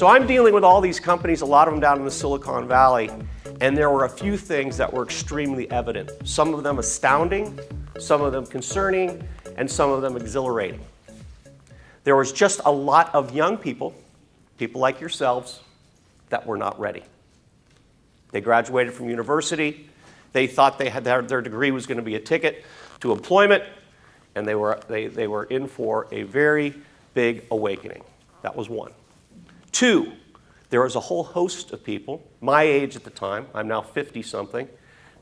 So I'm dealing with all these companies, a lot of them down in the Silicon Valley, and there were a few things that were extremely evident. Some of them astounding, some of them concerning, and some of them exhilarating. There was just a lot of young people, people like yourselves, that were not ready. They graduated from university, they thought their degree was going to be a ticket to employment, and they were in for a very big awakening. That was one. Two, there was a whole host of people, my age at the time, I'm now 50-something,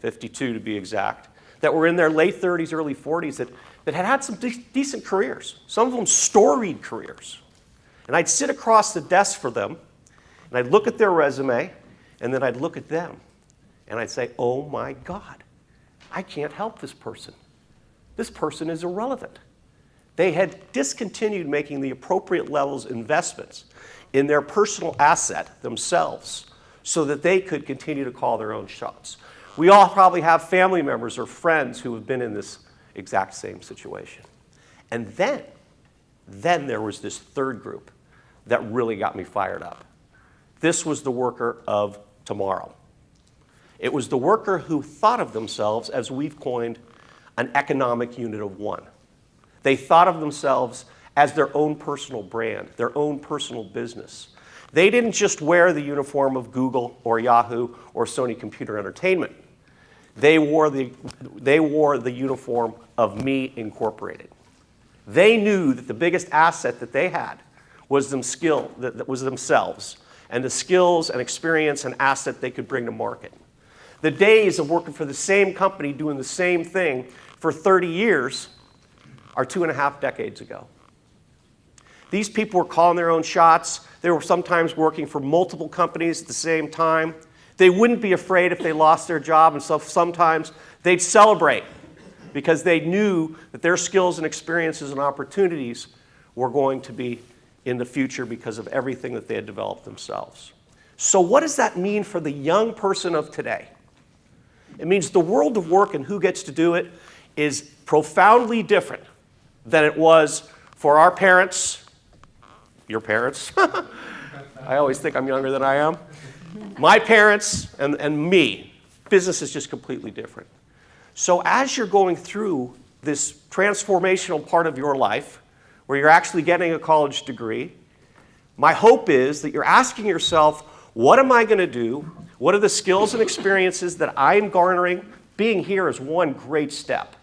52 to be exact, that were in their late 30s, early 40s that had had some decent careers, some of them storied careers. And I'd sit across the desk for them, and I'd look at their resume, and then I'd look at them, and I'd say, oh my God, I can't help this person. This person is irrelevant. They had discontinued making the appropriate levels of investments in their personal asset themselves so that they could continue to call their own shots. We all probably have family members or friends who have been in this exact same situation. And then there was this third group that really got me fired up. This was the worker of tomorrow. It was the worker who thought of themselves, as we've coined, an economic unit of one. They thought of themselves as their own personal brand, their own personal business. They didn't just wear the uniform of Google or Yahoo or Sony Computer Entertainment. They wore the uniform of Me Incorporated. They knew that the biggest asset that they had was themselves, and the skills and experience and asset they could bring to market. The days of working for the same company doing the same thing for 30 years are 2.5 decades ago. These people were calling their own shots. They were sometimes working for multiple companies at the same time. They wouldn't be afraid if they lost their job, and so sometimes they'd celebrate because they knew that their skills and experiences and opportunities were going to be in the future because of everything that they had developed themselves. So what does that mean for the young person of today? It means the world of work and who gets to do it is profoundly different than it was for our parents, your parents. I always think I'm younger than I am. My parents and me. Business is just completely different. So as you're going through this transformational part of your life, where you're actually getting a college degree, my hope is that you're asking yourself, what am I going to do? What are the skills and experiences that I'm garnering? Being here is one great step.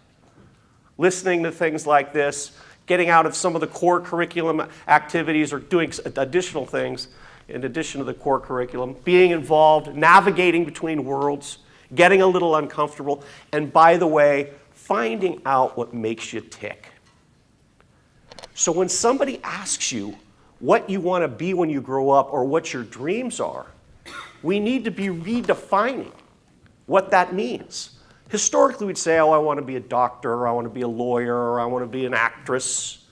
Listening to things like this, getting out of some of the core curriculum activities or doing additional things in addition to the core curriculum, being involved, navigating between worlds, getting a little uncomfortable, and by the way, finding out what makes you tick. So when somebody asks you what you want to be when you grow up or what your dreams are, we need to be redefining what that means. Historically, we'd say, oh, I want to be a doctor, or I want to be a lawyer, or I want to be an actress.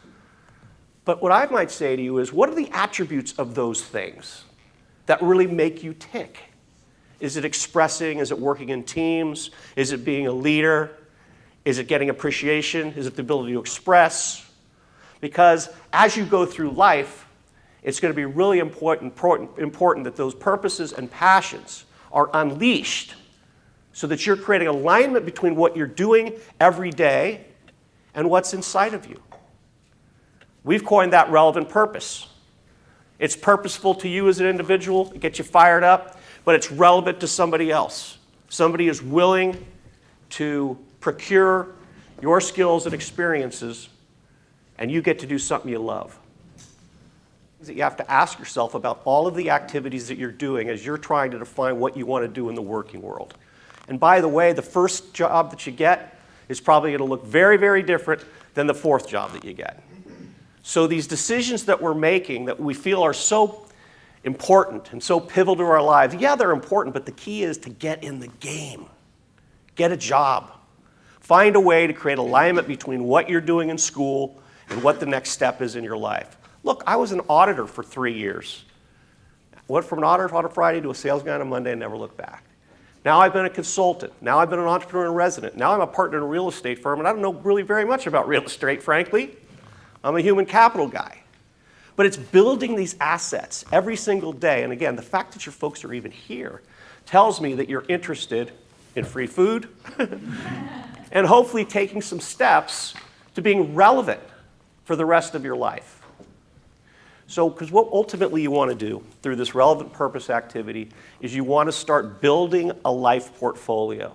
But what I might say to you is, what are the attributes of those things that really make you tick? Is it expressing? Is it working in teams? Is it being a leader? Is it getting appreciation? Is it the ability to express? Because as you go through life, it's going to be really important that those purposes and passions are unleashed so that you're creating alignment between what you're doing every day and what's inside of you. We've coined that relevant purpose. It's purposeful to you as an individual, it gets you fired up, but it's relevant to somebody else. Somebody is willing to procure your skills and experiences, and you get to do something you love. That you have to ask yourself about all of the activities that you're doing as you're trying to define what you want to do in the working world. And by the way, the first job that you get is probably going to look very, very different than the fourth job that you get. So these decisions that we're making that we feel are so important and so pivotal to our lives, yeah, they're important, but the key is to get in the game. Get a job. Find a way to create alignment between what you're doing in school and what the next step is in your life. Look, I was an auditor for 3 years. Went from an auditor on a Friday to a sales guy on a Monday and never looked back. Now I've been a consultant. Now I've been an entrepreneur in resident. Now I'm a partner in a real estate firm, and I don't know really very much about real estate, frankly. I'm a human capital guy. But it's building these assets every single day. And again, the fact that your folks are even here tells me that you're interested in free food and hopefully taking some steps to being relevant for the rest of your life. So, because what ultimately you want to do through this relevant purpose activity is you want to start building a life portfolio.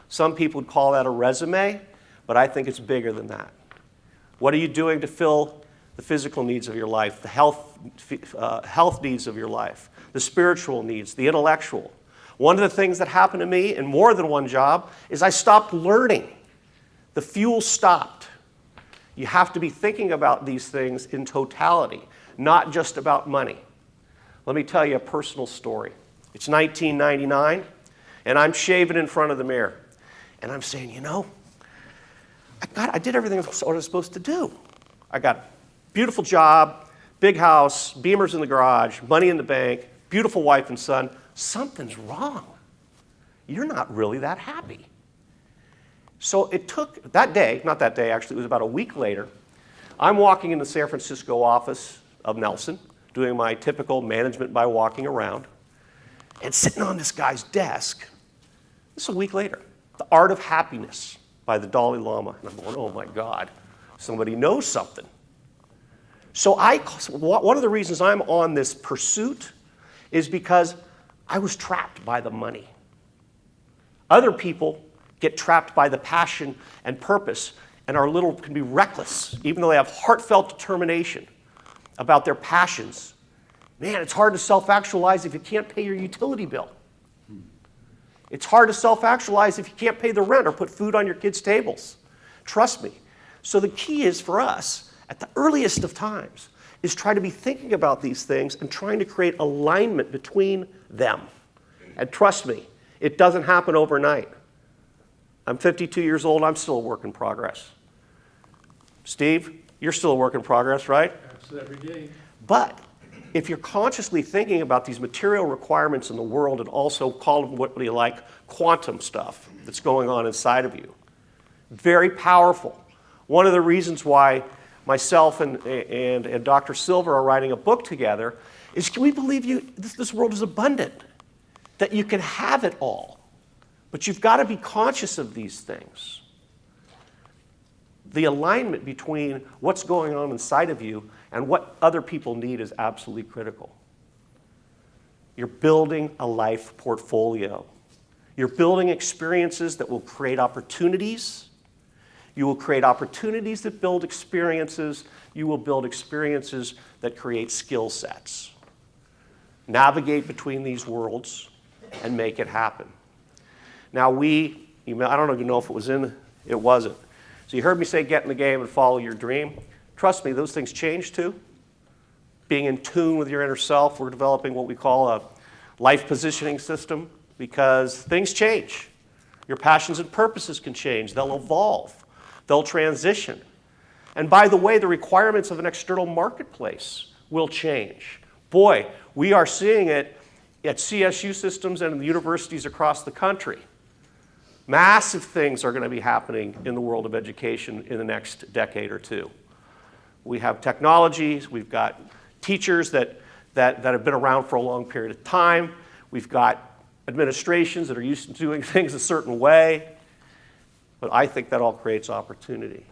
Some people would call that a resume, but I think it's bigger than that. What are you doing to fill the physical needs of your life, the health needs of your life, the spiritual needs, the intellectual? One of the things that happened to me in more than one job is I stopped learning. The fuel stopped. You have to be thinking about these things in totality, not just about money. Let me tell you a personal story. It's 1999, and I'm shaving in front of the mirror. And I'm saying, you know, I did everything I was supposed to do. I got a beautiful job, big house, Beamers in the garage, money in the bank, beautiful wife and son. Something's wrong. You're not really that happy. So it took that day, not that day actually, it was about a week later, I'm walking in the San Francisco office of Nelson, doing my typical management by walking around, and sitting on this guy's desk, this is a week later, The Art of Happiness by the Dalai Lama. And I'm going, oh my God, somebody knows something. So one of the reasons I'm on this pursuit is because I was trapped by the money. Other people get trapped by the passion and purpose and can be reckless, even though they have heartfelt determination about their passions. Man, it's hard to self-actualize if you can't pay your utility bill. It's hard to self-actualize if you can't pay the rent or put food on your kids' tables. Trust me. So the key is for us, at the earliest of times, is try to be thinking about these things and trying to create alignment between them. And trust me, it doesn't happen overnight. I'm 52 years old, I'm still a work in progress. Steve, you're still a work in progress, right? Every day. But if you're consciously thinking about these material requirements in the world and also call them what do you like, quantum stuff that's going on inside of you, very powerful. One of the reasons why myself and Dr. Silver are writing a book together is, can we believe this world is abundant, that you can have it all, but you've got to be conscious of these things. The alignment between what's going on inside of you and what other people need is absolutely critical. You're building a life portfolio. You're building experiences that will create opportunities. You will create opportunities that build experiences. You will build experiences that create skill sets. Navigate between these worlds and make it happen. Now I don't even know if it wasn't. So you heard me say get in the game and follow your dream. Trust me, those things change too. Being in tune with your inner self, we're developing what we call a life positioning system because things change. Your passions and purposes can change. They'll evolve. They'll transition. And by the way, the requirements of an external marketplace will change. Boy, we are seeing it at CSU systems and in the universities across the country. Massive things are going to be happening in the world of education in the next decade or two. We have technologies, we've got teachers that have been around for a long period of time, we've got administrations that are used to doing things a certain way, but I think that all creates opportunity.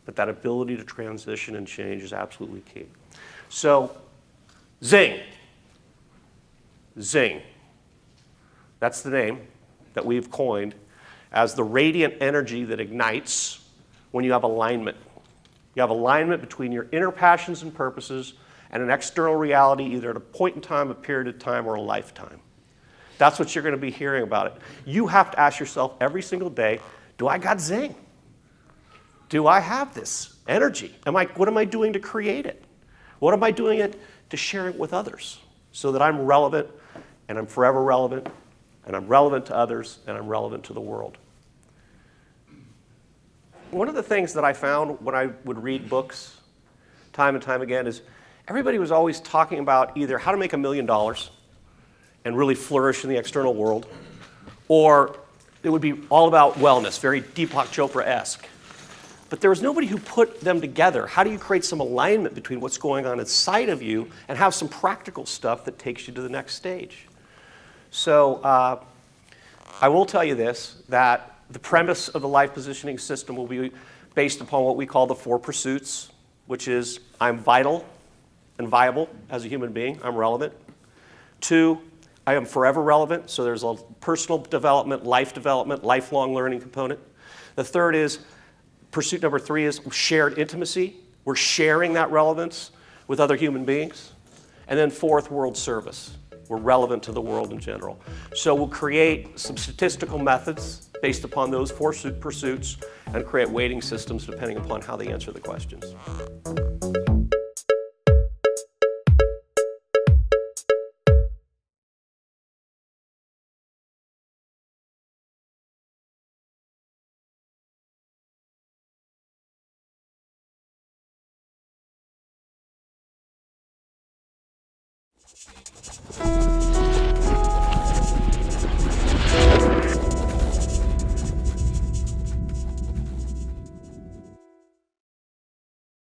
But that ability to transition and change is absolutely key. So, Zing. Zing. That's the name that we've coined as the radiant energy that ignites when you have alignment. You have alignment between your inner passions and purposes and an external reality, either at a point in time, a period of time, or a lifetime. That's what you're going to be hearing about it. You have to ask yourself every single day, do I got zing? Do I have this energy? What am I doing to create it? What am I doing it to share it with others so that I'm relevant and I'm forever relevant and I'm relevant to others and I'm relevant to the world? One of the things that I found when I would read books time and time again is everybody was always talking about either how to make $1 million and really flourish in the external world, or it would be all about wellness, very Deepak Chopra-esque. but there was nobody who put them together. How do you create some alignment between what's going on inside of you and have some practical stuff that takes you to the next stage? So I will tell you this, that the premise of the life positioning system will be based upon what we call the 4 pursuits, which is I'm vital and viable as a human being. I'm relevant. 2, I am forever relevant. So there's a personal development, lifelong learning component. The third is, pursuit number 3 is shared intimacy. We're sharing that relevance with other human beings. And then 4th, world service. We're relevant to the world in general. So we'll create some statistical methods based upon those 4 pursuits and create weighting systems depending upon how they answer the questions.